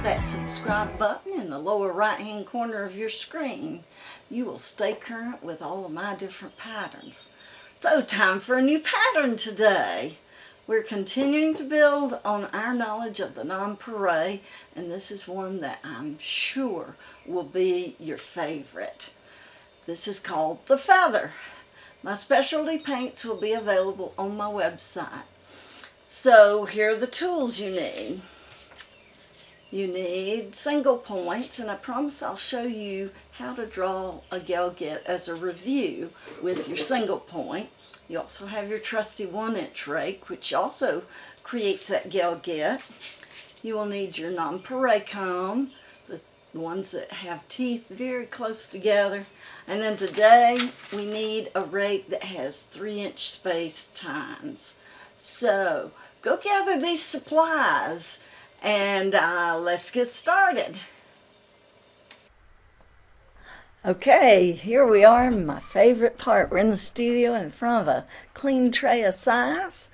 that subscribe button in the lower right hand corner of your screen. You will stay current with all of my different patterns. So, time for a new pattern today. We're continuing to build on our knowledge of the nonpareil, and this is one that I'm sure will be your favorite. This is called the feather. My specialty paints will be available on my website. So here are the tools you need. You need single points, and I promise I'll show you how to draw a galguette as a review with your single point. You also have your trusty 1-inch rake, which also creates that galguette. You will need your nonpareil comb, the ones that have teeth very close together. And then today we need a rake that has 3-inch space tines. So go gather these supplies and let's get started. Okay, here we are, my favorite part. We're in the studio in front of a clean tray of size,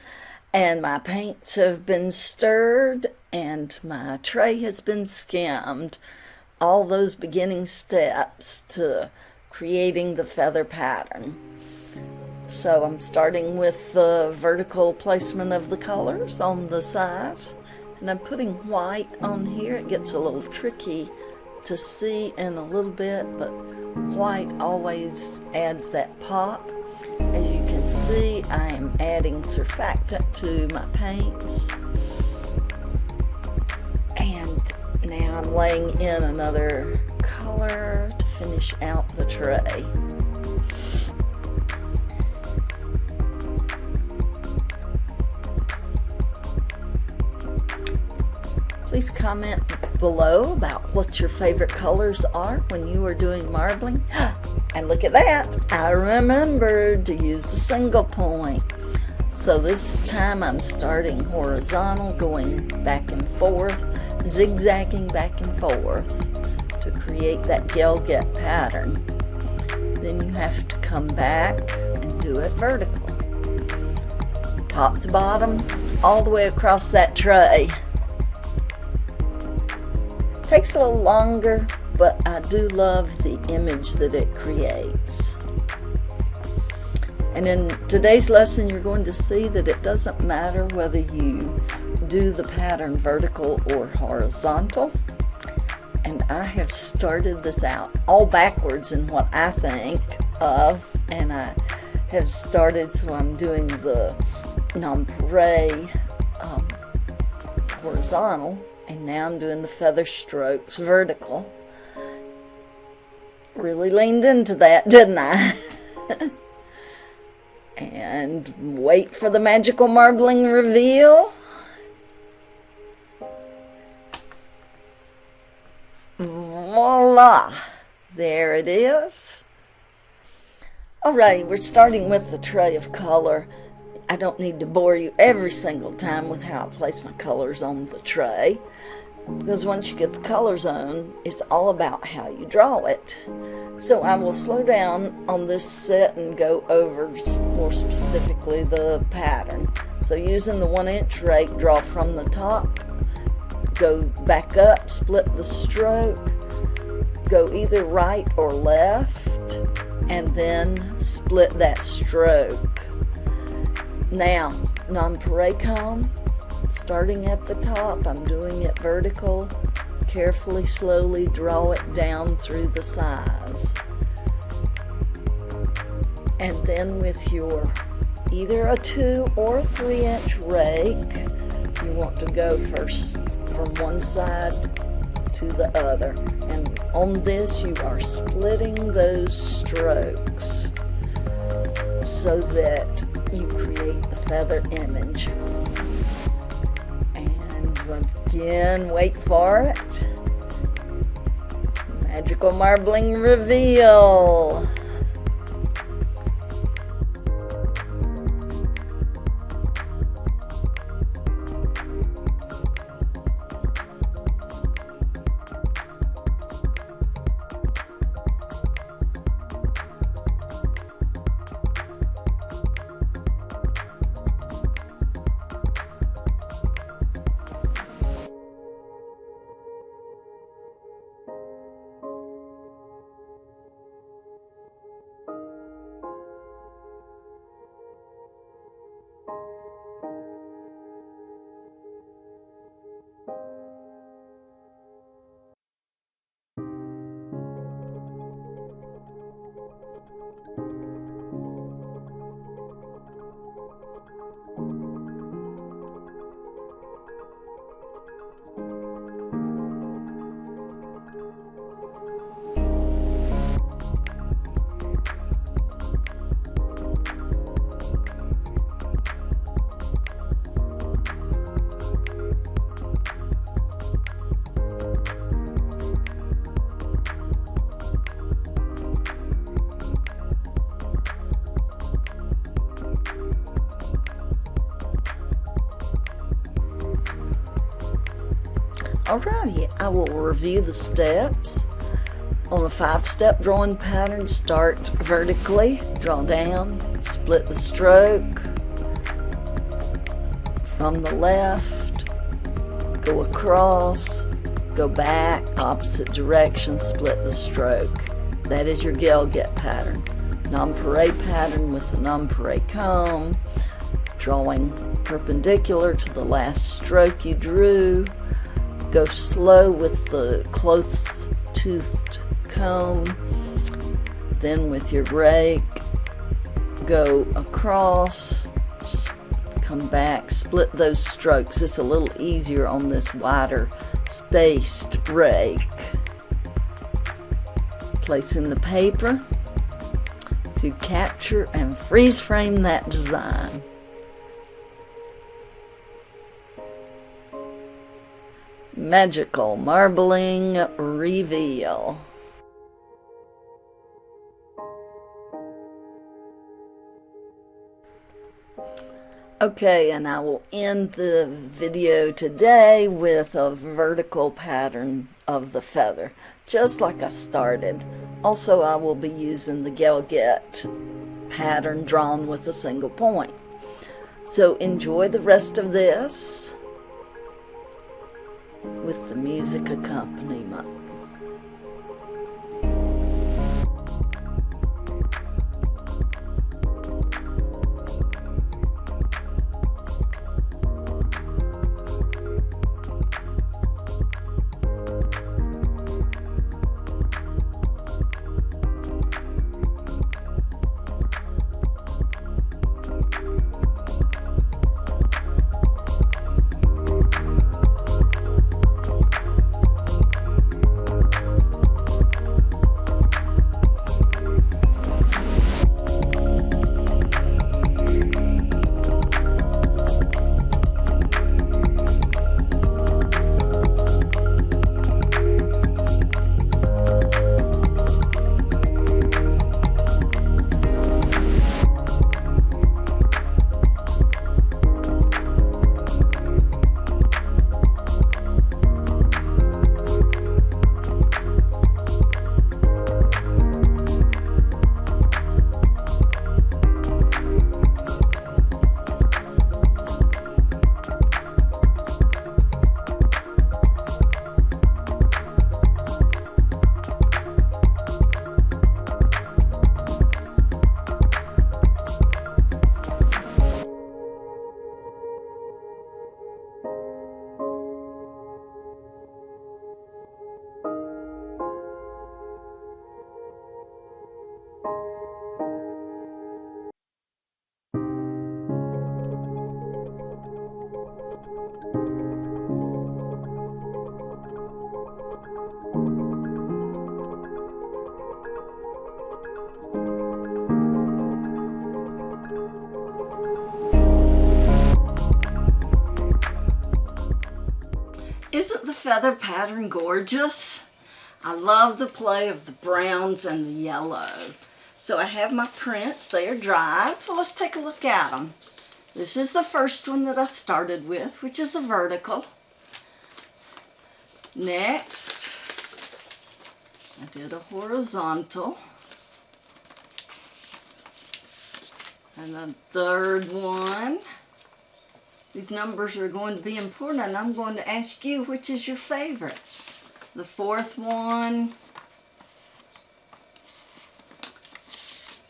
and my paints have been stirred and my tray has been skimmed. All those beginning steps to creating the feather pattern. So I'm starting with the vertical placement of the colors on the sides, and I'm putting white on here. It gets a little tricky to see in a little bit, but white always adds that pop. As you can see, I am adding surfactant to my paints, and now I'm laying in another color to finish out the tray. Please comment below about what your favorite colors are when you are doing marbling. And look at that, I remembered to use the single point. So this time I'm starting horizontal, going back and forth, zigzagging back and forth to create that galguette pattern. Then you have to come back and do it vertical. Top to bottom, all the way across that tray. Takes a little longer, but I do love the image that it creates. And in today's lesson, you're going to see that it doesn't matter whether you do the pattern vertical or horizontal. And I have started this out all backwards in what I think of, and I have started, so I'm doing the nonpareil horizontal, and now I'm doing the feather strokes vertical. Really leaned into that, didn't I? And wait for the magical marbling reveal. Voila! There it is. Alright, we're starting with the tray of color. I don't need to bore you every single time with how I place my colors on the tray, because once you get the colors on, it's all about how you draw it. So I will slow down on this set and go over more specifically the pattern. So using the 1-inch rake, draw from the top, go back up, split the stroke, go either right or left, and then split that stroke. Now, nonpareil comb, starting at the top, I'm doing it vertical. Carefully, slowly draw it down through the sides. And then with your either a 2 or a 3-inch rake, you want to go first from one side to the other. And on this, you are splitting those strokes so that you create the feather image. And again, wait for it. Magical marbling reveal. Alrighty, I will review the steps. On a 5-step drawing pattern, start vertically, draw down, split the stroke from the left, go across, go back, opposite direction, split the stroke. That is your Gelget pattern. Nonpareil pattern with the nonpareil comb, drawing perpendicular to the last stroke you drew. Go slow with the close-toothed comb. Then with your rake, go across, come back, split those strokes. It's a little easier on this wider spaced rake. Place in the paper to capture and freeze frame that design. Magical marbling reveal. Okay, and I will end the video today with a vertical pattern of the feather, just like I started. Also, I will be using the Gelget pattern drawn with a single point. So enjoy the rest of this with the music accompaniment. Isn't the feather pattern gorgeous? I love the play of the browns and the yellow. So I have my prints. They are dried, so let's take a look at them. This is the first one that I started with, which is a vertical. Next, I did a horizontal. And the third one. These numbers are going to be important, and I'm going to ask you which is your favorite. The fourth one.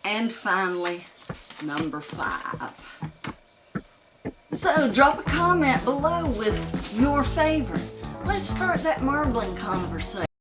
And finally, number 5. So drop a comment below with your favorite. Let's start that marbling conversation.